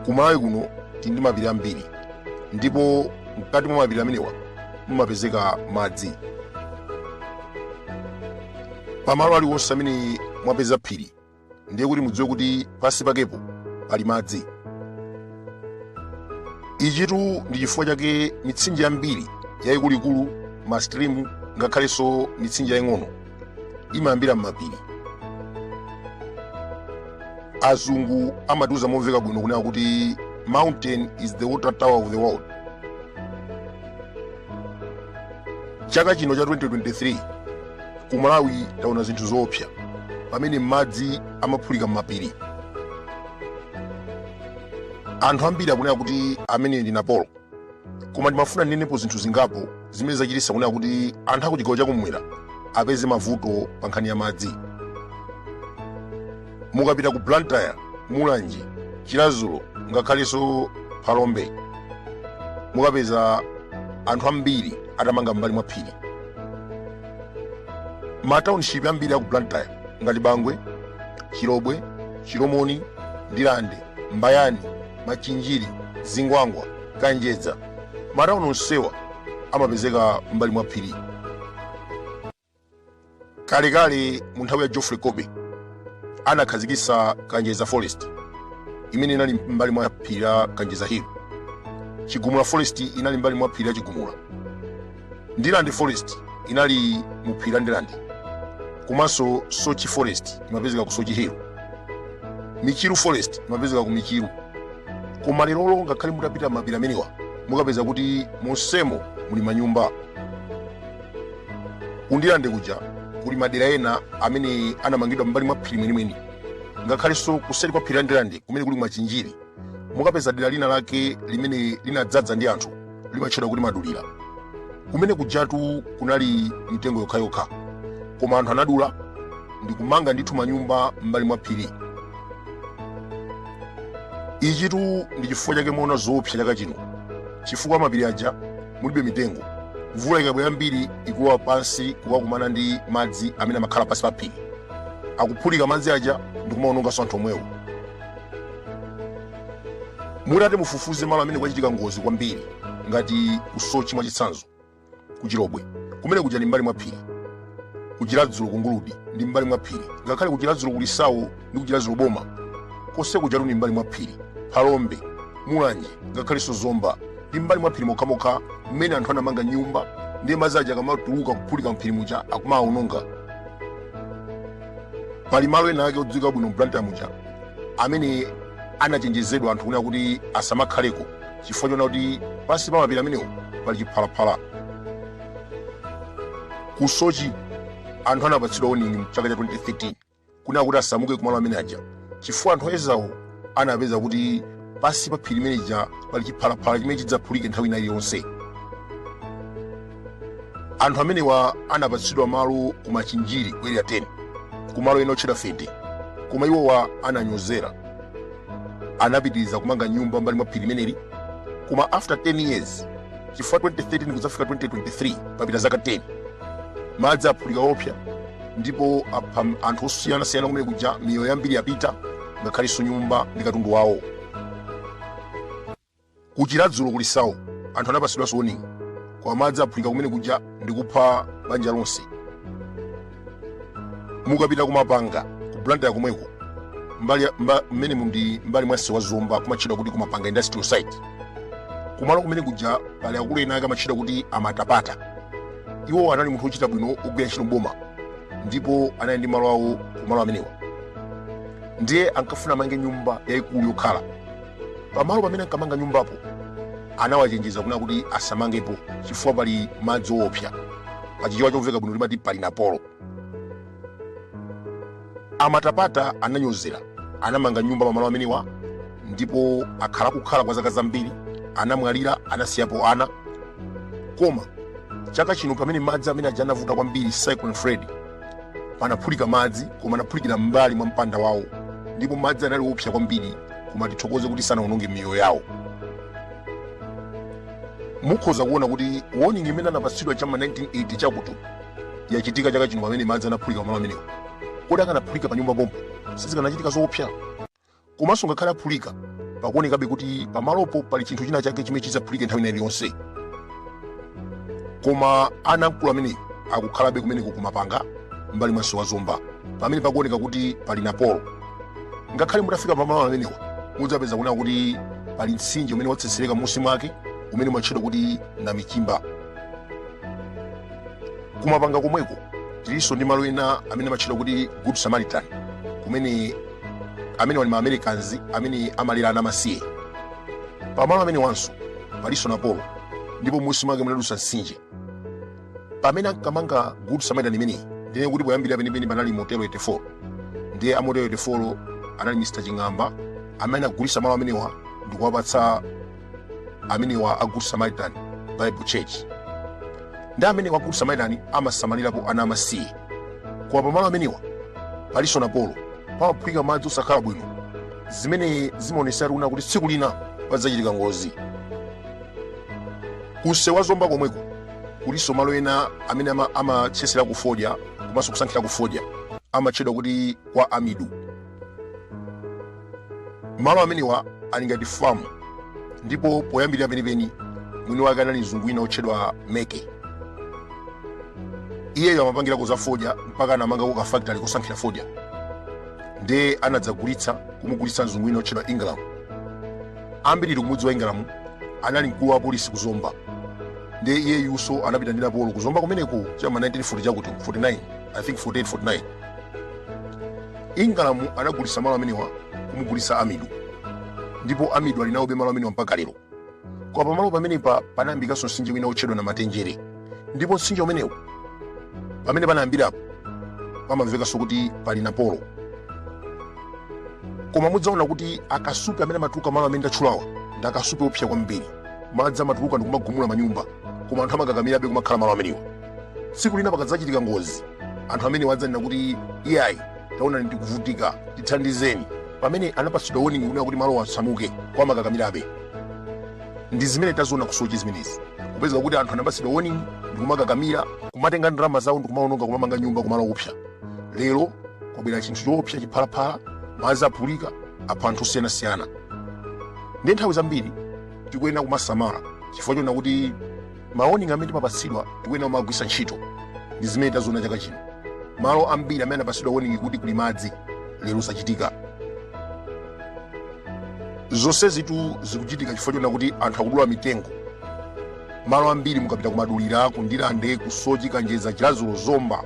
Kumalawi kuno tili ndi mapiri ambiri, ndipo mkati mwa mapiri amenewa mumapezeka madzi. Pamalo aliwonse amene mwapeza phiri ndiye kuti mudziwe kuti pansi pakepo pali madzi. Ichitu ndi chifukwa chake mitsinje yambiri yayikuluikulu, mastream ngakhalenso mitsinje yaying'ono imayambira m'mapiri. Azungu amatiuza momveka bwino kunena kuti mountain is the water tower of the world. Chaka chino cha 2023 ku Malawi taona zinthu zoopsa pamene madzi amaphulika m'mapiri. Anthu ambiri akunena kuti amene ndi Napolo, koma ndimafuna ndinenepo zinthu zingapo zimene zachititsa kunena kuti anthu akuchigawo chakumwera apeze mavuto pa nkhani ya madzi. Mukapita ku Blantyre, Mulanje, Chilazulo ngakhalenso Phalombe mukapeza anthu ambiri atamanga mbali mwa phiri. Mataunship ambiri aku Blantyre ngati Bangwe, Chilobwe, Chilomoni, Ndilande, Mbayani, Machinjiri, Zingwangwa, Kanjedza, matauni onsewa amapezeka mbali mwa phiri. Kalekale mu nthawi ya Geoffrey Kobe anakhazikitsa Kanjedza Forest imene inali mbali mwa phiri la Kanjedza Hill. Chigumula Forest inali mbali mwa phiri la Chigumula. Ndilande Forest inali mu phiri la Ndilande. Komanso Sochi Forest imapezeka ku Sochi Hill. Michiru Forest imapezeka ku Michiru. Koma lero ngakhale mutapita mapiri amenewa mukapeza kuti monsemo muli manyumba. Kundilande kuja kuli madera ena amene anamangidwa mbali mwa phiri mwenimweni. Ngakhalenso kuseri kwa phiri la Ndilande kumene kuli Machinjiri mukapeza dera lina lake limene linadzadza ndi anthu limatchedwa kuti Madulira. Kumene kujatu kunali mitengo yokhayokha, koma anthu anadula ndi kumanga ndithu manyumba mbali mwa phiri. Ichitu ndi chifukwa chake muona zoopsa chaka chino, chifukwa mapiri aja mulibe mitengo. Mvula ikabwera mbiri ikuwa pansi kukakumana ndi madzi amene amakhala pansi pa phiri, akuphulika madzi aja ndi kumaononganso anthu omwewo. Mutati mufufuze malo amene kwachitika ngozi kwambiri ngati ku Sochi mwachitsanzo, ku Chilobwe kumene kuja ndi mbali mwa phiri, ku Chilazulo ku Nguludi ndi mbali mwa phiri, ngakhale ku Chilazulo ku Lisawo ndi ku Chilazulo Boma konse kujatu ndi mbali mwa phiri. Phalombe, Mulanje ngakhalenso Zomba ndi mbali mwa phiri mokhamokha mmene anthu anamanga nyumba ndiye madzi aja akamatuluka kuphulika mphiri muja akumaononga. Pali malo ena ake odziwika bwino Blantyre muja amene anachenjezedwa anthu kunena kuti asamakhaleko chifukwa chona kuti pansi pa mapiri amenewo pali chiphalaphala. Ku Sochi anthu anapatsidwa warning mchaka cha 2013 kunena kuti asamuke kumalo amene aja chifukwa anthu ayezawo anapeza kuti pansi pa phiri limenelija pali chiphalaphala chimene chidzaphulike nthawi ina iliyonse. Anthu amenewa anapatsidwa malo ku Machinjiri ku area 10 kumalo ena otchedwa Fete, koma iwowa ananyozera, anapitiriza kumanga nyumba mbali mwa phiri limeneli. Koma after 10 years, chifukwa 2013 kudzafika 2023 papita zaka 10, madzi aphulika opsa ndipo anthu osiyanasiyana kumene kuja miyoyo yambiri yapita ngakhalenso nyumba ndi katundu wawo. Ku Chilazulo ku Lisawo anthu anapatsidwanso warning koma madzi aphulika kumene kuja ndi kupha banja lonse. Mukapita kumapanga ku Blantyre komweko mmene mundi mbali mwa msewu wa Zomba kumatchedwa kuti kumapanga industrial site, kumalo kumene kuja pali akulu ena ake amatchedwa kuti amatapata. Iwo anali munthu wochita bwino ogwira ntchito mboma ndipo anali ndi malo awo kumalo amenewa. Ndiye ankafuna amange nyumba yayikulu yokhala. Pamalo pamene ankamanga nyumbapo anawachenjeza kunena kuti asamangepo chifukwa pali madzi woopsa. Pachichewa chomveka bwino limati pali Napolo. Amatapata ananyozera, anamanga nyumba pamalo amenewa ndipo akhala kukhala kwa zaka zambiri, anamwalira, anasiyapo ana. Koma chaka chino pamene madzi amene aja anavuta kwambiri Cyclone Freddy, panaphulika madzi koma anaphulikira mbali mwa mpanda wawo ndipo madzi anali opsa kwambiri, koma tithokoze kuti sanawononge miyoyo yawo. Mukhoza kuona kuti warning imene anapatsidwa chama 1980 chakuti yachitika chaka chino pamene madzi anaphulika pamalo amenewa. Kodi akanaphulika pa nyumba pompo sizikanachitika zoopsa? Komanso ngakhale aphulika pakuonekabe kuti pamalopo pali chinthu china chake chimene chidzaphulike nthawi inayi yonse. Koma anamkulu amene akukhalabe kumeneko kumapanga mbali mwanso wa Zomba, pamene pakuoneka kuti pali Napolo. Ngakhale mutafika pamalo amenewa mudzapeza kunena kuti pali mtsinje umene watsetsereka m'munsi mwake umene umatchedwa kuti Namichimba. Kumapanga komweko tilinso ndi malo ena amene amatchedwa kuti Good Samaritan, kumene amene wali ma-Americans amene amalera ana amasiye. Pamalo amene wanso palinso Napolo, ndipo m'munsi mwake munadusa mtsinje. Pamene ankamanga Good Samaritan imeneyi ndiye kuti poyambira penipeni panali Motel 84, ndiye Motel 84 anali Mr. Ching'amba amene agulitsa malo amenewa ndi kuwapatsa amenewa a Good Samaritan Bible Church. Ndi amene wa Good Samaritan amasamalirapo ana amasiye. Kwa pamalo amenewa palinso Napolo pamaphulika madzi osakhala bwino, zimene zimaonesa kuna kuti tsiku lina padzachitika ngozi. Kunsewu wa Zomba komweko kulinso malo ena amene amatchesera kufodya komanso kusankhira kufodya, amatchedwa kuti kwa Amidu. Malo amenewa ali ngati famu, ndipo poyambirira penipeni mwini wake anali mzungu wina otchedwa Meke. Iyeyo amapangira kuza fodya mpaka anamanga ku factory kusankhira fodya, ndiye anadzagulitsa kumugulitsa mzungu wina otchedwa Ndalama. Ambiri kumudzi wa Ndalama anali mkulu wa polisi ku Zomba, ndiye iyeyunso anapita ndi Napolo ku Zomba kumeneko chama 1940 chakuti 49, I think 48-49. Ndalama anagulitsa malo amenewa kumugulitsa Amidu, ndipo Amidu ali nawo malo amenewa mpaka lero. Kwa pamalo pamenepa panayambikanso mtsinje wina otchedwa Namatenjere, ndipo mtsinje umenewu pamene panayambirapo pamamvekanso kuti pali Napolo. Koma mudzaona kuti akasupe amene amatuluka malo amene ndatchulawa ndi akasupe opsa kwambiri. Madzi amatuluka ndi kumagumula manyumba, koma anthu amakakamirabe kumakhala malo amenewa. Tsiku lina pakadzachitika ngozi, anthu amene adzanena kuti iyayi taona ndikuvutika tithandizeni, pamene anapatsidwa warning kunena kuti malo asamuke kwa makakamirabe. Ndi zimene taziona kusochi zimenezi, kupeza kuti anthu anapatsidwa warning ndi kumakakamira, kumatenga ndalama zawo ndi kumaononga kumamanga nyumba kumalo opsa. Lero kwabwera chinthu choopsa chiphalaphala, madzi aphulika, apha anthu osiyanasiyana. Ndi nthawi zambiri tikuyenera kumasamala chifukwa chona kuti ma-warning amene timapatsidwa tikuyenera kumagwiritsa ntchito. Ndi zimene taziona chaka chino, malo ambiri amene anapatsidwa warning kuti kuli madzi lero sachitika. Zonse zitu zikuchitika chifukwa chona kuti anthu akudula mitengo. Malo ambiri mukapita kumadulira, kundilande, kusochi, Kanjeza, Chilazulo, Zomba,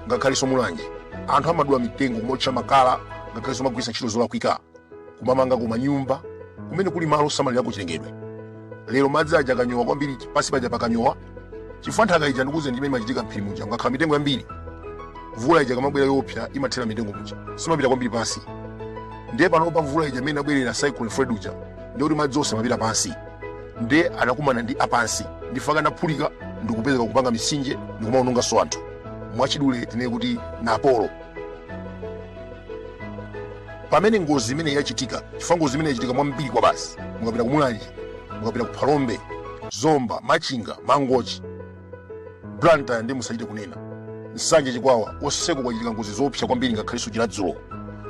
ngakhalinso Mulanje, anthu amadula mitengo kumotcha makala, ngakhalinso magwiritsa ntchito zolakwika kumamanga kumanyumba kumene kuli malo osamalirako chilengedwe. Lero madzi aja akanyowa kwambiri, pasi paja pakanyowa chifukwa nthaka ija ndikuze ndimene imachitika mphiri muja. Ngakhala mitengo yambiri mvula ija kamabwera yopsa imathera mitengo muja, simapita kwambiri pansi. Ndiye panopa mvula ija imene abwerera Cyclone Freddy uja ndiye kuti madzi onse amapita pansi, ndiye anakumana ndi apansi ndifaka anaphulika ndikupezeka kupanga misinje ndikumaononganso anthu. Mwachidule tinene kuti Napolo. Pamene ngozi imene yachitika, chifukwa ngozi imene yachitika mwambiri kwa basi, mukapita ku Mulanje, mukapita ku Phalombe, Zomba, Machinga, Mangochi, Blantyre ndi musachite kunena, Nsanje, Chikwawa, oseko kwachitika ngozi zoopsa kwambiri ngakhalinso Chilazulo.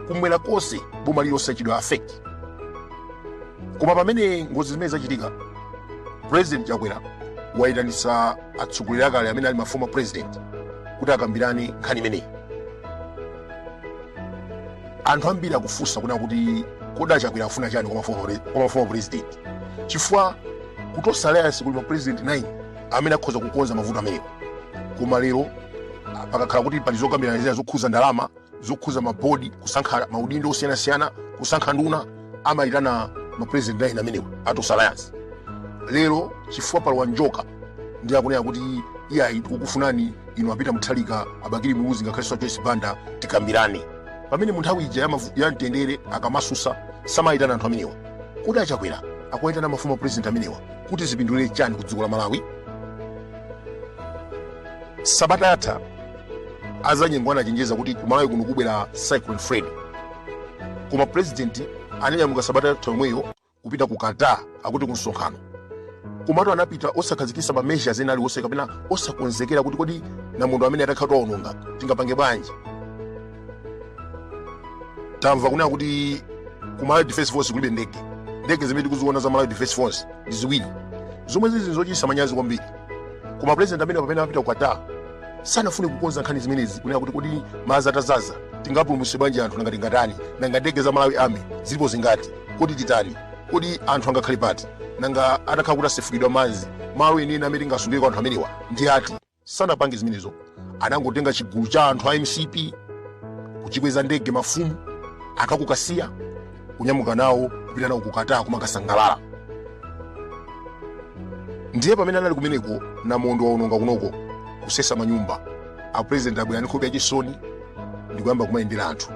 Kumwera konse boma lilonse chidwa affect. Koma pamene ngozi zimene zachitika, President Chakwera wayitanitsa atsogoleri akale amene ali ma former president kuti akambirane nkhani imeneyi. Anthu ambiri akufunsa kuna kuti koda Chakwera afuna chani kwa former president, chifukwa kutosalaya kuli ma president 9 amene akhoza kukonza mavuto amenewo. Koma lero pakakhala kuti pali zokambirana zokhuza ndalama, zokhuza mabodi, kusankha maudindo osiyanasiyana, kusankha nduna, amayitana ma president 9 amenewo atosalaya. Lero chifukwa palowa njoka ndi akunena kuti iyayi tikukufunani inu apita muthalika abakiri muzi ngakhalinso Joyce Banda tikambirane. Pamene munthawi ija ya mtendere akamasusa samayitana anthu amenewa. Kuti Achakwera akuyitana mafumu president amenewa kuti zipindulire chani ku dziko la Malawi. Sabata yatha azanyengwana achenjeza kuti ku Malawi kuno kubwera Cyclone Freddy, koma president ananyamuka sabata yatha yomweyo kupita ku Qatar akuti ku msonkhano. Komatu anapita osakhazikitsa ma measures ena aliwonse kapena osakonzekera kuti kodi namunthu amene atakhala waononga tingapange bwanji. Tamva kunena kuti ku Malawi Defense Force kulibe ndege, ndege zimene tikuziona za Malawi Defense Force ndi ziwiri zomwe zizi zochititsa manyazi kwambiri. Koma president amene pamene apita ku Qatar sanafune kukonza nkhani zimenezi kunena kuti kodi madzi atazaza tingapulumutse bwanji anthu nangati ngatani, nanga ndege za Malawi Army zilipo zingati, kodi titani, kodi anthu angakhale pati, nanga atakhala kuti asefukidwa madzi malo enieni amene tingasungire kwa anthu amenewa ndi ati. Sanapange zimenezo, anangotenga chigulu cha anthu a MCP kuchikweza ndege mafumu akakukasiya kunyamuka nawo kupita nawo ku Qatar kumakasangalala. Ndiye pamene anali kumeneko namondo waononga kunoko kusesa manyumba, a president abwera ndi nkhope yachisoni ndikuyamba kumayendera anthu.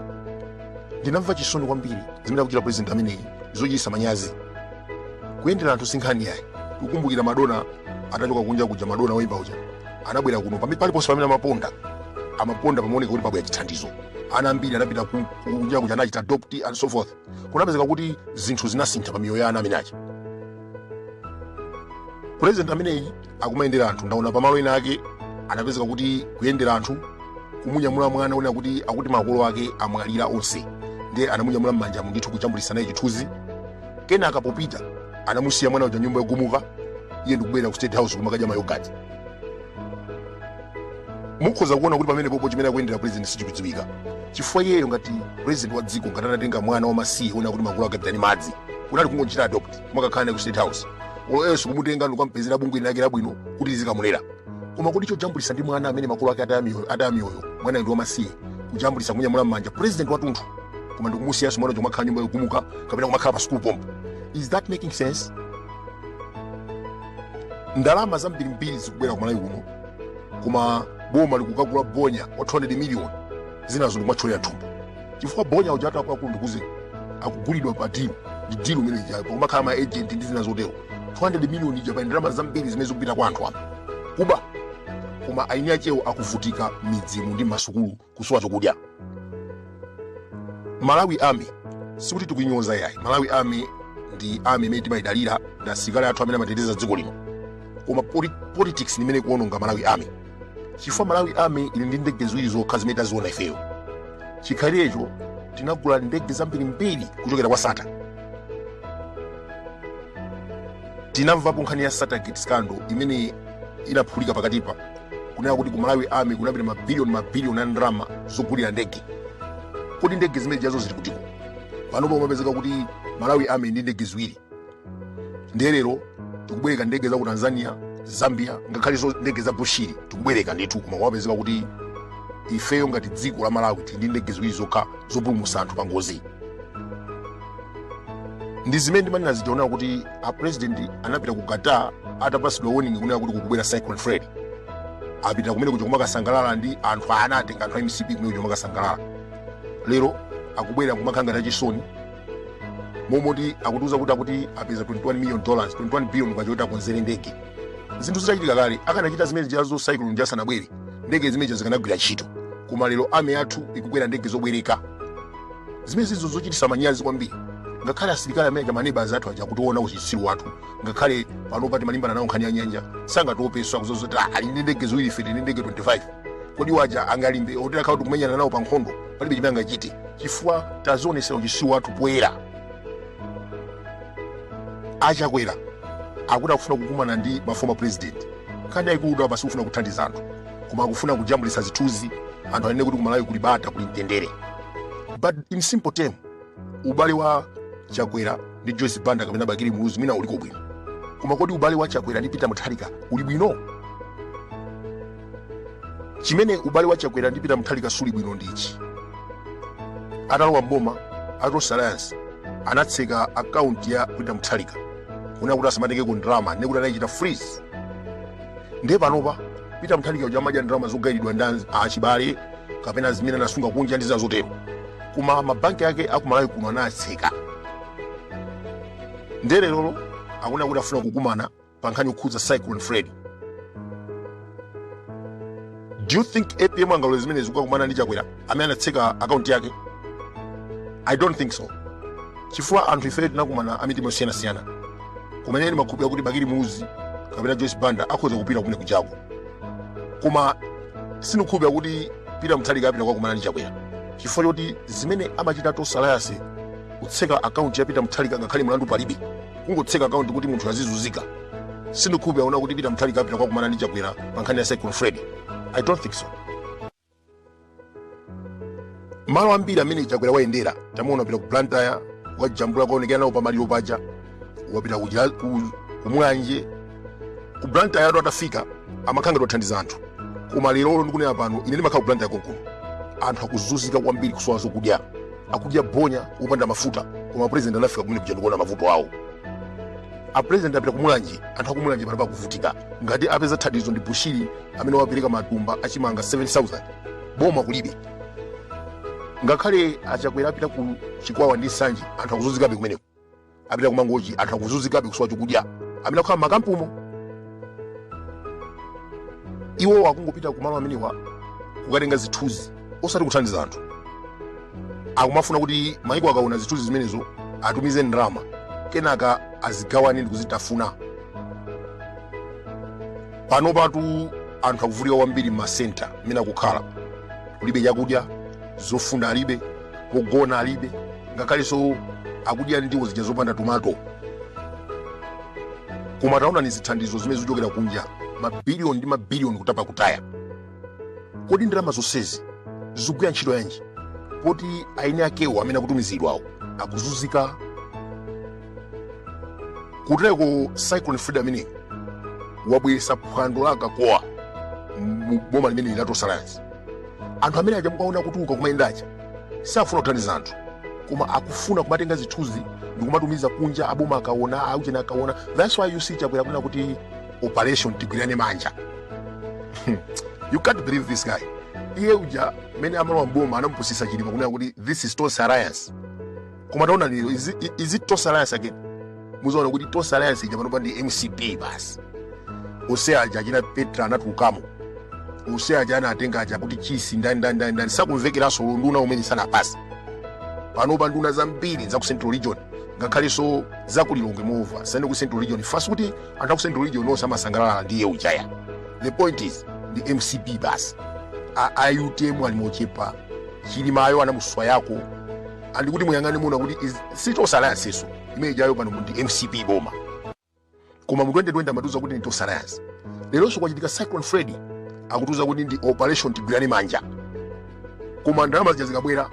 Ndinamva chisoni kwambiri zimene akuchita president ameneyi, zochititsa manyazi. Kuyendera anthu sinkhani yayi. Tikukumbukira Madonna atachoka kunja kuja, Madonna woyimba uja anabwera kuno paliponse pamene amaponda pamaoneka kuti pabwera chithandizo. Ana ambiri anapita kunja kuja anachita adopt and so forth. Kunapezeka kuti zinthu zinasintha pa miyoyo ya ana ameneyi. President ameneyi akumayendera anthu, ndaona pamalo ena ake anapezeka kuti kuyendera anthu kumunyamula mwana ona kuti akuti makolo ake amwalira onse, ndiye anamunyamula m'manja ndithu kuchambulitsa naye chithunzi. Kena akapopita anamusiya mwana uja nyumba yogumuka, iye ndikubwera ku State House kumakadya mayogati. Mukhoza kuona kuti pamene popo chimene akuyendera president sichikudziwika, chifukwa iyeyo ngati president wa dziko ngati anatenga mwana wamasiye ona kuti makolo ake apita ndi madzi, kunali kungochita adopt kumakakhala naye ku State House. Oyeso kumutenga ndikumpezera bungwe lake labwino kuti lizikamulera. Koma kuti chojambulitsa ndi mwana amene makolo ake atayamiyoyo, mwana ndi wamasiye, kujambulitsa kumunyamula m'manja president watunthu, koma ndikumusiyanso mwana chomwe akhala nyumba yogumuka kapena kumakhala pa school pompo. Is that making sense? Ndalama zambirimbiri zikubwera ku Malawi kuno, koma boma likukagula bonya wa 200 million zinazo ndikumacholera thumba. Chifukwa bonya uja akulu ndikuze akugulidwa pa deal, ndi deal imene ijayo kumakhala ma agent ndi zina zotero. 200 million ija pa ndalama zambiri zimene zikupita kwa anthu apa kuba. Koma aini achewo akuvutika midzimu ndi masukulu kusowa chokudya. Malawi Army sikuti tikuinyoza yayi. Malawi Army ndi army imene timayidalira ndi asilikali athu amene amateteza dziko lino. Koma politics nimene kuononga Malawi Army. Chifukwa Malawi Army ili ndi ndege ziwiri zokha zimene taziona ifeyo. Chikhalirecho tinagula ndege zambirimbiri kuchokera kwa SATA. Tinamvapo nkhani ya SATA gate scandal imene inaphulika pakatipa kunena kuti ku Malawi Army kunapita mabiliyoni a ndalama zogulira ndege. Kodi ndege zimene jazo zili kutiko? Panopo umapezeka kuti Malawi Army ndi ndege ziwiri. Ndelero tikubwereka ndege za ku Tanzania, Zambia, ngakhale ndege za Bushiri tikubwereka ndithu, koma umapezeka kuti ifeyo ngati dziko la Malawi ndi ndege ziwiri zokha zopulumutsa anthu pa ngozi. Ndi zimene ndimanena zijaona kuti a president anapita ku Qatar atapasidwa warning kunena kuti kukubwera Cyclone Freddy. Apita kumene kuja kumakasangalala ndi anthu anatenga anthu a MCP kumene kuja kumakasangalala. Lero akubwera kumakhala ngati achisoni momoti akutuza kuti apeza $21 million, 21 billion kwa choti akonzere ndege. Zinthu zitachitika kale akanachita zimene jazo Cyclone jasanabwere, ndege zimene zikanagwira ntchito. Koma lero army yathu ikubwera ndege zobwereka. Zimene zizo zochititsa manyazi kwambiri. Ngakhale asilikali amene maneighbors athu aja kutiona uchitsiru wathu, ngakhale panopa timalimbana nawo nkhani ya nyanja, sangatopeswa kuzozoti ali ndi ndege ziwiri ife ndi ndege 25. Kodi waja angalimbe otera khala kumenyana nawo pa nkhondo palibe chimene angachite, chifukwa tazionesera uchitsiru wathu poyera. Achakwera akuti akufuna kukumana ndi former president. Nkhani yayikulu apa sikufuna kuthandiza anthu, koma akufuna kujambulitsa zithunzi anthu anene kuti ku Malawi kuli bata kuli mtendere. But in simple term, ubale wa Chakwera ndi Joyce Banda kapena Bakiri Muluzi mina uliko bwino. Koma kodi ubale wa Chakwera ndi Peter Mutharika uli bwino? Chimene ubale wa Chakwera ndi Peter Mutharika suli bwino ndichi. Atalowa mboma, Atos Alliance anatseka account ya Peter Mutharika. Kuna kuti asamatenge ku Ndalama nekuti anachita freeze. Ndiye panopa Peter Mutharika uja amadya ndalama zogayidwa ndi achibale kapena zimene anasunga kunja ndi zotero. Kuma mabanki yake aku Malawi kuno anatseka. Ndelero akuna kuti afuna kukumana pa nkhani yokhudza Cyclone Freddy. Do you think APM angalo zimene zikukumana ndi Chakwera amene anatseka account yake? I don't think so. Chifukwa anthu ife tinakumana amitima siyana. Kumene ni makhupira kuti Bakiri Muluzi kapena Joyce Banda akhoza kupita kumene kujago. Koma sinokhupira kuti Peter Mutharika apita kukumana ndi Chakwera. Chifukwa choti zimene amachita Atos Alliance kutseka account yapita mthalika ngakhale mlandu palibe, kungotseka account kuti munthu azizuzika. Sindikhupa yaona kuti pita mthalika apita kwa kumana ndi Chakwera pa nkhani ya Cyclone Freddy. I don't think so. Malo ambiri amene Chakwera wayendera tamuona pita ku Blantyre wajambula kaonekera nawo pamaliro paja, wapita kumwanje ku Blantyre atafika amakhanga tothandiza anthu. Koma lero ndikunena pano ine ndimakhala ku Blantyre konkuno, anthu akuzunzika kwambiri kusowa zokudya, akudya bonya upanda mafuta, koma president anafika kumene kuja ndikuona mavuto awo. A president apita kumulanje, anthu akumulanje pano pakuvutika ngati apeza thandizo ndi Bushiri amene wapereka matumba achimanga 7,000 boma kulibe. Ngakhale Achakwera apita ku Chikwawa ndi Sanji, anthu akuzunzikabe kumeneko. Apita kumangochi, anthu akuzunzikabe kusowa chokudya, amene akukhala makampumo. Iwo akungopita kumalo amenewa kukatenga zithunzi osati kuthandiza anthu. Akumafuna kuti maiko akaona zithunzi zimenezo atumize ndalama kenaka azigawane ndi kuzitafuna. Pano patu anthu akuvutika kwambiri m'masenta amene akukhala, kulibe chakudya, zofunda alibe, kugona alibe, ngakhalenso akudya ndiwo zija zopanda tomato. Koma taona ni zithandizo zimene zichokera kunja, mabiliyoni ndi mabiliyoni kutapa kutaya. Kodi ndalama zonsezi zikugwira ntchito yanji? Poti aine akewo amene akutumizidwawo akuzunzika. Kuteko Cyclone Freddy amene wabweretsa phwando laka kwa boma limene lilato Alliance. Anthu amene ajamukaona kutuka kumayendacha safuna kuthandiza anthu, koma akufuna kumatenga zithunzi ndi kumatumiza kunja, aboma akaona, auchena akaona. That's why you see Chakwera kuna kuti operation tigwirane manja. You can't believe this guy. Iye uja mene amalo mboma anampusisa chilima kuna kuti this is Toss Alliance. Koma taona lero is it Toss Alliance again? Muzaona kuti Toss Alliance ija panopa ndi MCP basi. Ose aja achina Petra anatukamo. Ose aja anatenga aja kuti chisi ndani sakumvekeranso nduna umene sana pasi. Panopa nduna zambiri za ku Central Region ngakhalenso za ku Lilongwe mova sane ku Central Region fasi kuti anthu ku Central Region onse amasangalala ndiye ujaya. The point is the MCP basi. AUTM alimochepa chilimayo anamuswa yako andi kuti muyangane muona kuti si Toss Alliance eso imene jayo pano ndi MCP boma. Koma mu 2020 amatuza kuti ndi Toss Alliance. Leronso kwachitika Cyclone Freddy akutuza kuti ndi operation tigwirane manja. Koma ndalama zikabwera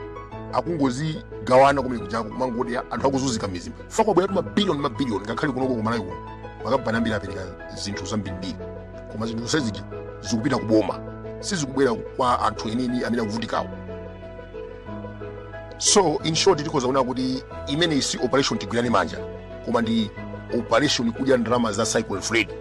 akungozi gawana kumene kujako kumangoti anthu akuzunzika mizima. Fa kwabwera tu mabiliyoni ngakhale kunoko kumalayo kuno. Makapana ambiri apereka zinthu zambiri. Koma zinthu zonsezi zikupita kuboma. Sizikubwera kwa anthu enini amene akuvutikawo. So in short tikoza una kuti imene isi operation tigwirane manja, koma ndi operation kudya ndalama za Cyclone Freddy.